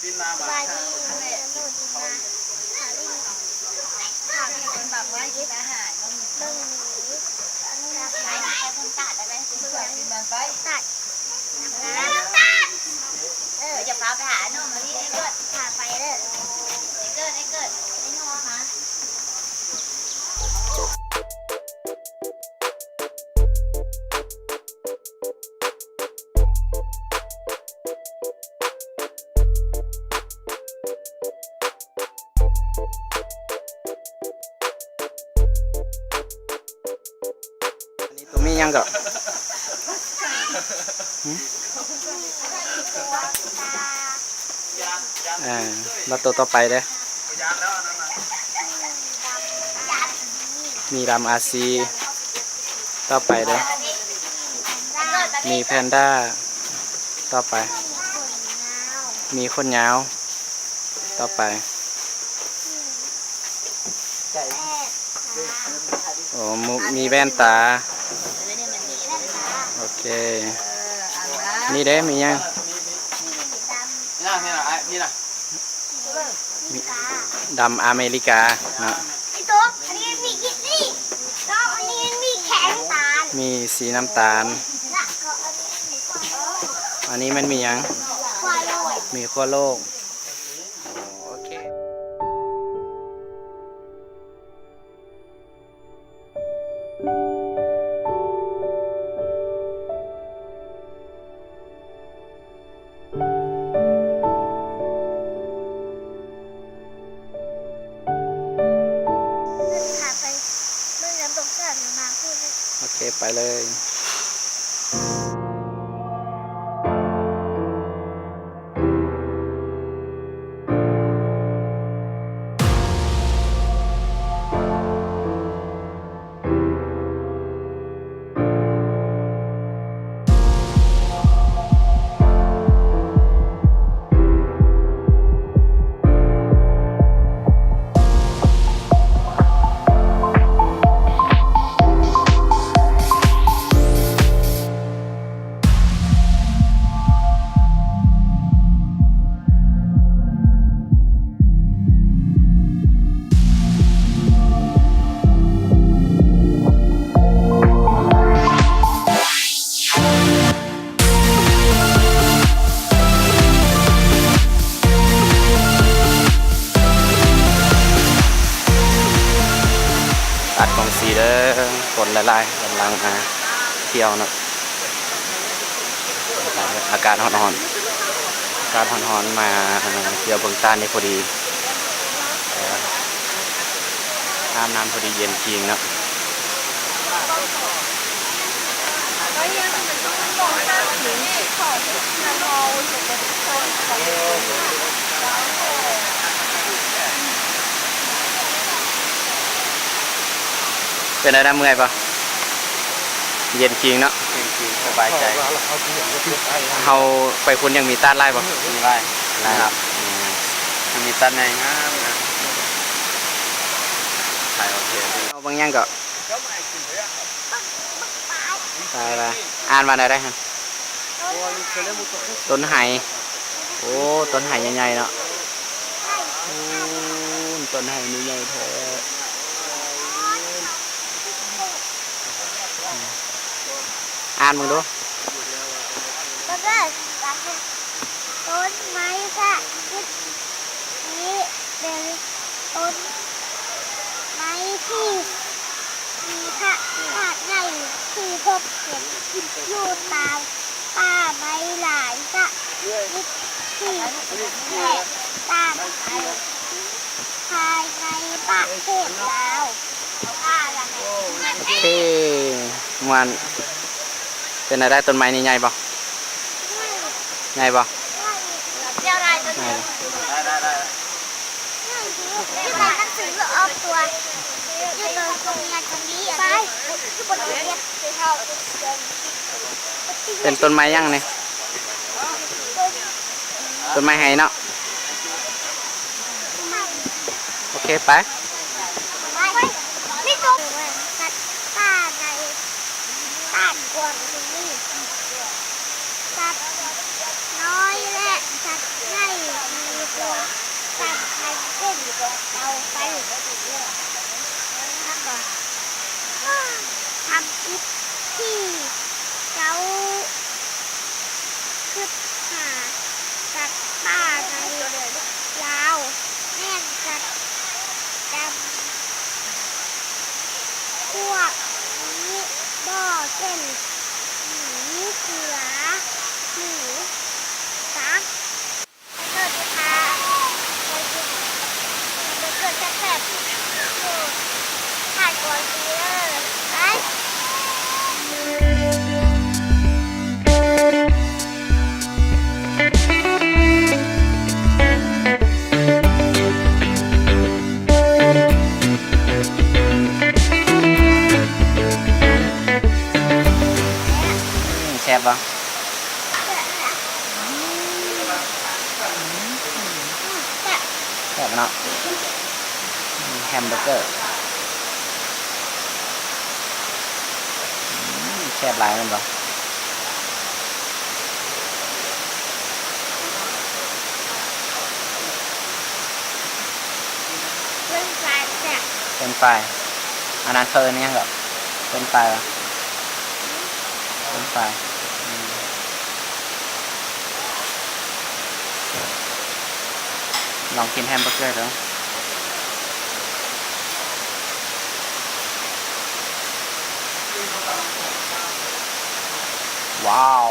บายดีหนูดีมาข่าวนี้เป็นแบบว่ากินอาหารเรื่องนี้ไปคนตัดอะไรเป็นแบบมันไปตัดจะพาไปหาหนุ่มมาที่ไอ้เกิดพาไปเลยไอ้เกิดไอ้น้องมาตัวมียังก็แล้วตัวต่อไปเด้มีรามอาซีต่อไปเด้มีแพนด้าต่อไปมีคนยาวต่อไปโอ้มีแว่นตาโอเคนี่เด้มียังดำอเมริกาเนาะมีสีน้ำตาลอันนี้มันมียังมีขั้วโลกโอเคโอเคไปเลยตัดของสีเด้อฝนละลายกำลังมาเที่ยวเนาะอากาศร้อนๆอากาศร้อนๆมาเที่ยวเบื้องใต้นี่พอดีอาบน้ำพอดีเย็นจริงเนาะเป็นอะไรเมื่อยปะเย็นจริงเนาะเย็นจริงสบายใจเขาไปคุณยังมีต้านไล่ปะมีไล่ครับมีต้านในงามนะถ่ายโอเคเอาบางอย่างก็ตายละอ่านมาได้ฮะต้นไห่โอ้ต้นไห่ใหญ่ๆเนาะต้นไห่นี่ใหญ่แท้อ่านมึงดูต้นไม้ค่ะนี่เป็นต้นไม้ที่มีขนาดใหญ่ที่พบเห็นอยู่ตามป่าไม้หลายค่ะที่แหลกตามภายในประเทศลาวโอเคมันเป็นอะไรต้นไม้นี่ใหญ่ปะใหญ่ปะเจ้าได้ตัวนี้ได้ที่บ้านหนังสือออกตัวยืดตัวตรงงานตรงนี้ไปที่บนเรียนเป็นต้นไม้ยังเนี่ยต้นไม้ไห้เนาะโอเคไปนี่ตัวสัตว์ป่าในป่านกวางที่นี่สัตว์น้อยและสัตว์ใหญ่มี เราไปทำก่อนทำคลิปที่เราขึ้นหาจากป่าในลาวแม่นจัดจำพวกนี้บ่อเช่นหมีเสือหมูสักเกิดค่ะเกิดจะแบบถ่ายก่อนดีเลยไป แซ่บบ่แซ่บเนาะแฮมเบอร์เกอร์แซ่บหลายมันบ่ เป็นปลาเนี่ย เป็นไฟอันนั้นเธอเนี่ยเหรอเป็นไฟเหรอเป็นไฟลองกินแฮมเบอร์เกอร์ดูว้าว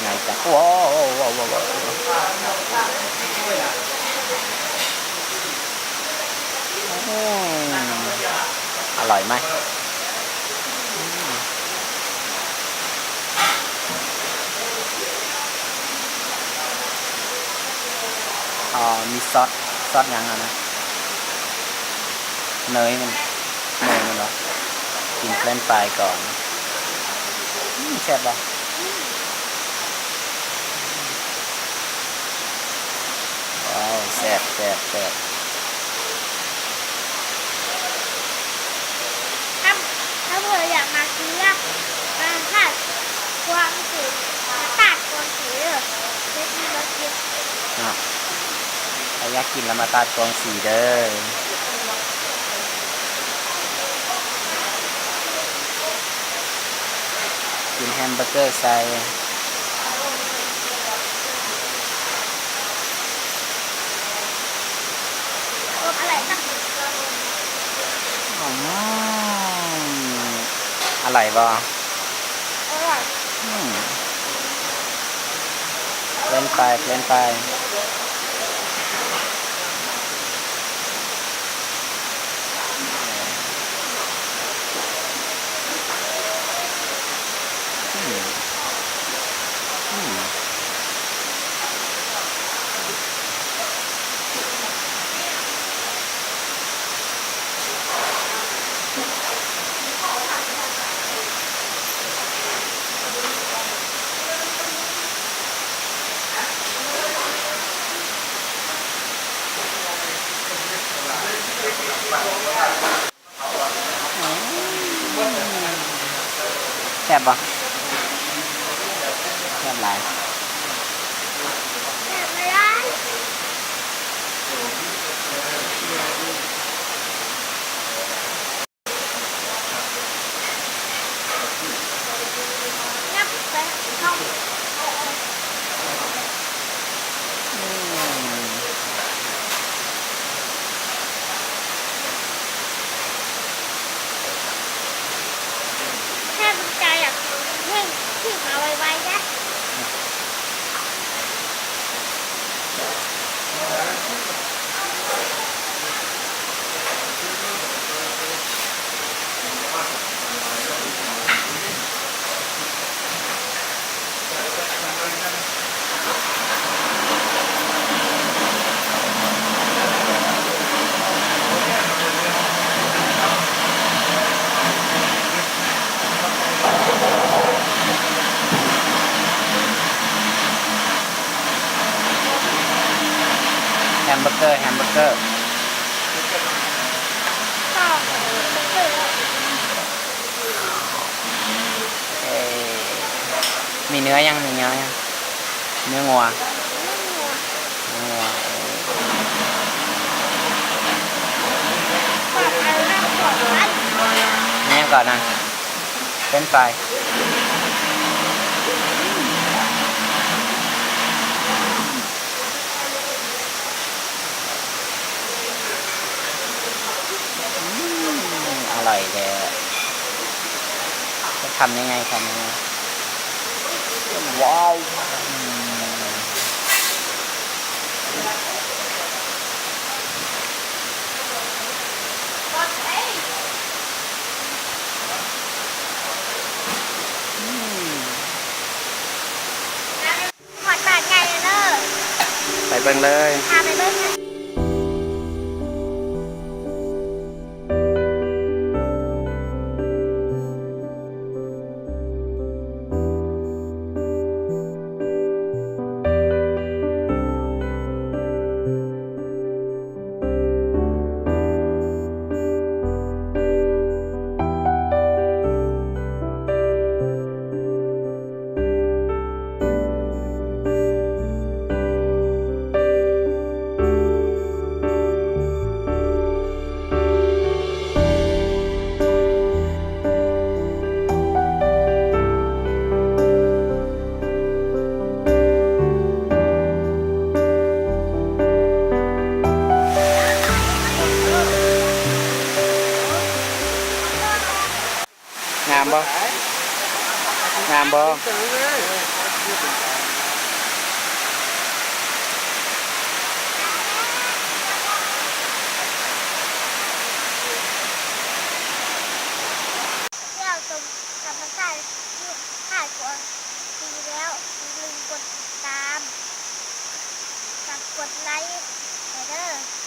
ไงจ๊ะว้าวว้าวว้าวว้าวอร่อยไหมมีซอสยังอ่ะนะเนยมันเหรอกินเฟรนช์ฟรายก่อนแซ่บป่ะว้าวแซ่บถ้าเผื่ออยากมาซื้อการผัดกวางสีตัดกวางสีจะกินมากิน ถ้าอยากกินแล้วมาตัดกองสีเด้อกินแฮมเบอร์เกอร์ใส่รสอะไรบ้าง อร่อยบ่ อร่อย เล่นไปแซ่บบ่แซ่บหลาย แบบไม่ได้นับไปห้องแค่สนใจอยากเพ่งที่มาไวๆนะแฮมเบอร์เกอร์ต่อมีเนื้อยังเนื้องัวเนื้องัว นะเป็นไฟอร่อยเลยจะทำยังไงว้าวหอดบาดใหญ่เลยเด้อ ไปเบิ่งเลย พาไปเบิ้งค่ะงามบ่งามบ่ เที่ยวชมธรรมชาติที่ผ่านกว่าปีแล้วอย่าลืมกดติดตามกับกดไลค์เด้อ